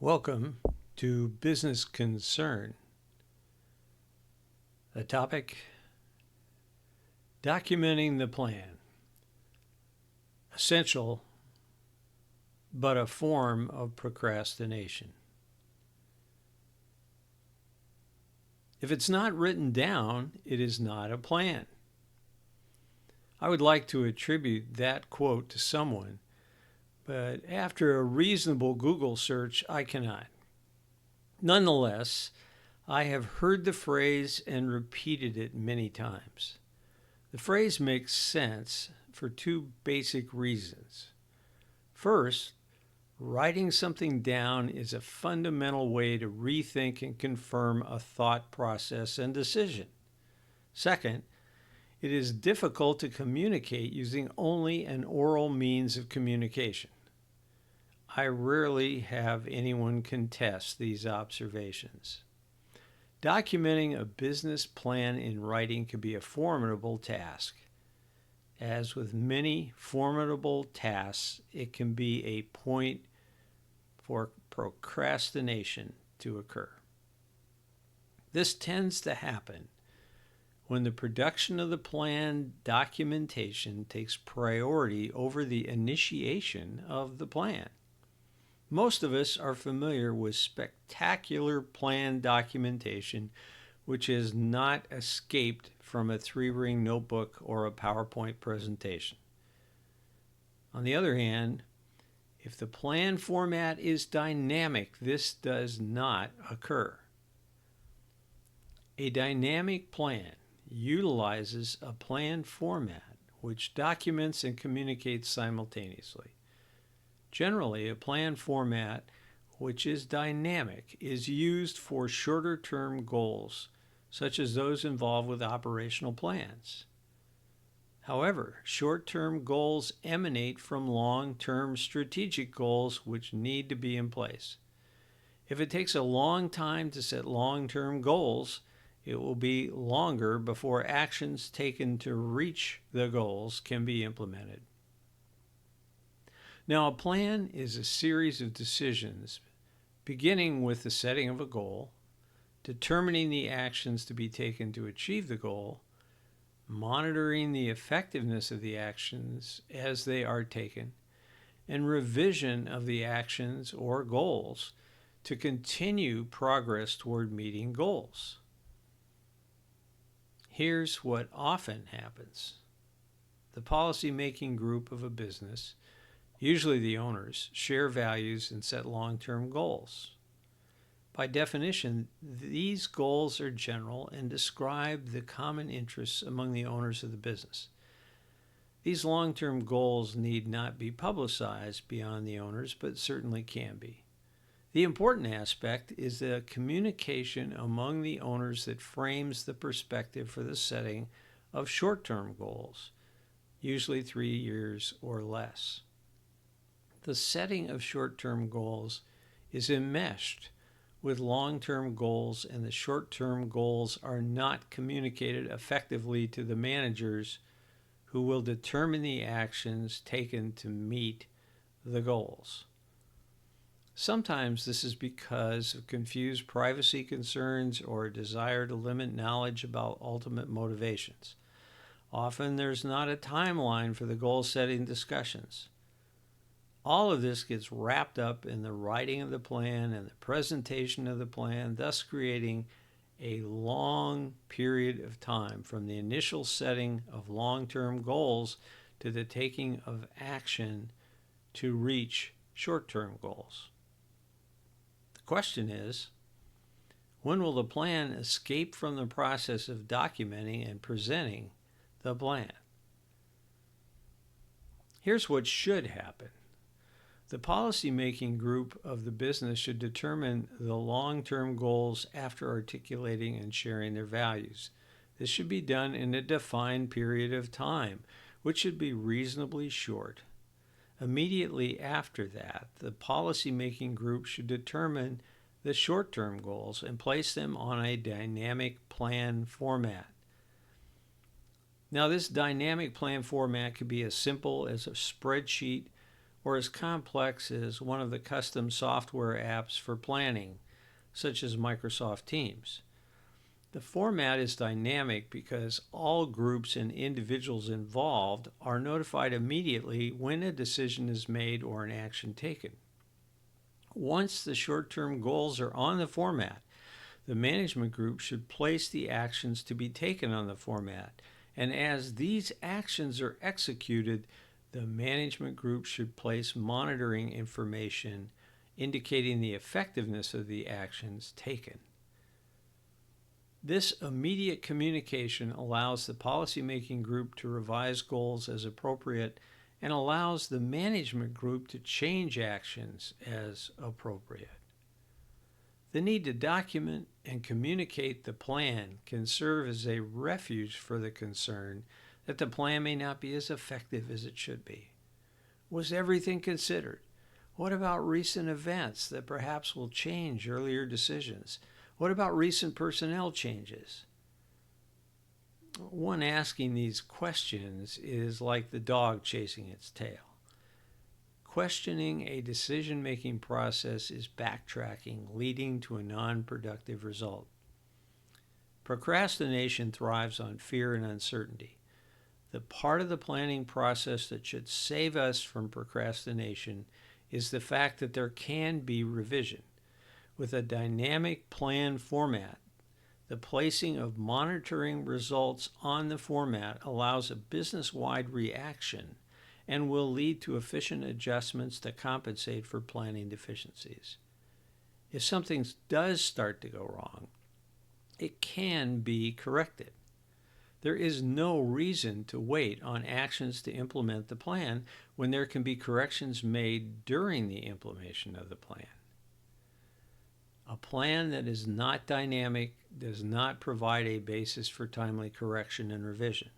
Welcome to Business Concern. The topic, documenting the plan. Essential, but a form of procrastination. If it's not written down, it is not a plan. I would like to attribute that quote to someone, but after a reasonable Google search, I cannot. Nonetheless, I have heard the phrase and repeated it many times. The phrase makes sense for two basic reasons. First, writing something down is a fundamental way to rethink and confirm a thought process and decision. Second, it is difficult to communicate using only an oral means of communication. I rarely have anyone contest these observations. Documenting a business plan in writing can be a formidable task. As with many formidable tasks, it can be a point for procrastination to occur. This tends to happen when the production of the plan documentation takes priority over the initiation of the plan. Most of us are familiar with spectacular plan documentation, which has not escaped from a 3-ring notebook or a PowerPoint presentation. On the other hand, if the plan format is dynamic, this does not occur. A dynamic plan utilizes a plan format which documents and communicates simultaneously. Generally, a plan format which is dynamic is used for shorter-term goals, such as those involved with operational plans. However, short-term goals emanate from long-term strategic goals which need to be in place. If it takes a long time to set long-term goals, it will be longer before actions taken to reach the goals can be implemented. Now, a plan is a series of decisions beginning with the setting of a goal, determining the actions to be taken to achieve the goal, monitoring the effectiveness of the actions as they are taken, and revision of the actions or goals to continue progress toward meeting goals. Here's what often happens. The policy-making group of a business, usually the owners, share values and set long-term goals. By definition, these goals are general and describe the common interests among the owners of the business. These long-term goals need not be publicized beyond the owners, but certainly can be. The important aspect is the communication among the owners that frames the perspective for the setting of short-term goals, usually 3 years or less. The setting of short-term goals is enmeshed with long-term goals, and the short-term goals are not communicated effectively to the managers who will determine the actions taken to meet the goals. Sometimes this is because of confused privacy concerns or a desire to limit knowledge about ultimate motivations. Often there's not a timeline for the goal-setting discussions. All of this gets wrapped up in the writing of the plan and the presentation of the plan, thus creating a long period of time from the initial setting of long-term goals to the taking of action to reach short-term goals. The question is, when will the plan escape from the process of documenting and presenting the plan? Here's what should happen. The policy-making group of the business should determine the long-term goals after articulating and sharing their values. This should be done in a defined period of time, which should be reasonably short. Immediately after that, the policy-making group should determine the short-term goals and place them on a dynamic plan format. Now, this dynamic plan format could be as simple as a spreadsheet or as complex as one of the custom software apps for planning, such as Microsoft Teams. The format is dynamic because all groups and individuals involved are notified immediately when a decision is made or an action taken. Once the short-term goals are on the format, the management group should place the actions to be taken on the format, and as these actions are executed, the management group should place monitoring information indicating the effectiveness of the actions taken. This immediate communication allows the policymaking group to revise goals as appropriate and allows the management group to change actions as appropriate. The need to document and communicate the plan can serve as a refuge for the concern that the plan may not be as effective as it should be. Was everything considered? What about recent events that perhaps will change earlier decisions? What about recent personnel changes? One asking these questions is like the dog chasing its tail. Questioning a decision-making process is backtracking, leading to a non-productive result. Procrastination thrives on fear and uncertainty. The part of the planning process that should save us from procrastination is the fact that there can be revision. With a dynamic plan format, the placing of monitoring results on the format allows a business-wide reaction and will lead to efficient adjustments to compensate for planning deficiencies. If something does start to go wrong, it can be corrected. There is no reason to wait on actions to implement the plan when there can be corrections made during the implementation of the plan. A plan that is not dynamic does not provide a basis for timely correction and revision.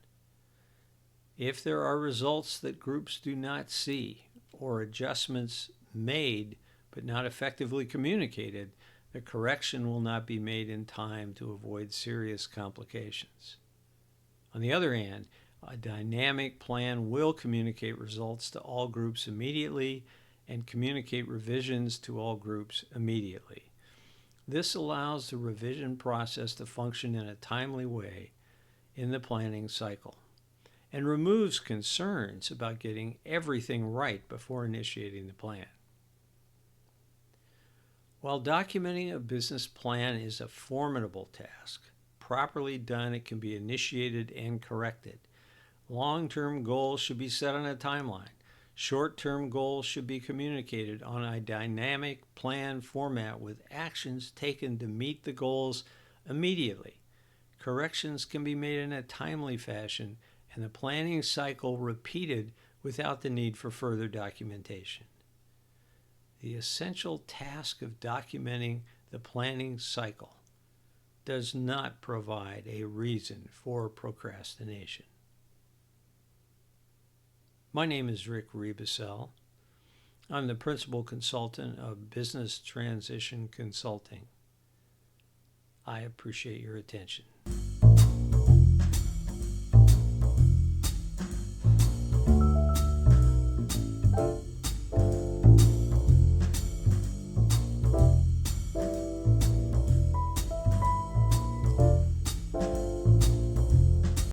If there are results that groups do not see or adjustments made but not effectively communicated, the correction will not be made in time to avoid serious complications. On the other hand, a dynamic plan will communicate results to all groups immediately and communicate revisions to all groups immediately. This allows the revision process to function in a timely way in the planning cycle and removes concerns about getting everything right before initiating the plan. While documenting a business plan is a formidable task, properly done, it can be initiated and corrected. Long-term goals should be set on a timeline. Short-term goals should be communicated on a dynamic plan format with actions taken to meet the goals immediately. Corrections can be made in a timely fashion and the planning cycle repeated without the need for further documentation. The essential task of documenting the planning cycle does not provide a reason for procrastination. My name is Rick Rebusel. I'm the Principal Consultant of Business Transition Consulting. I appreciate your attention.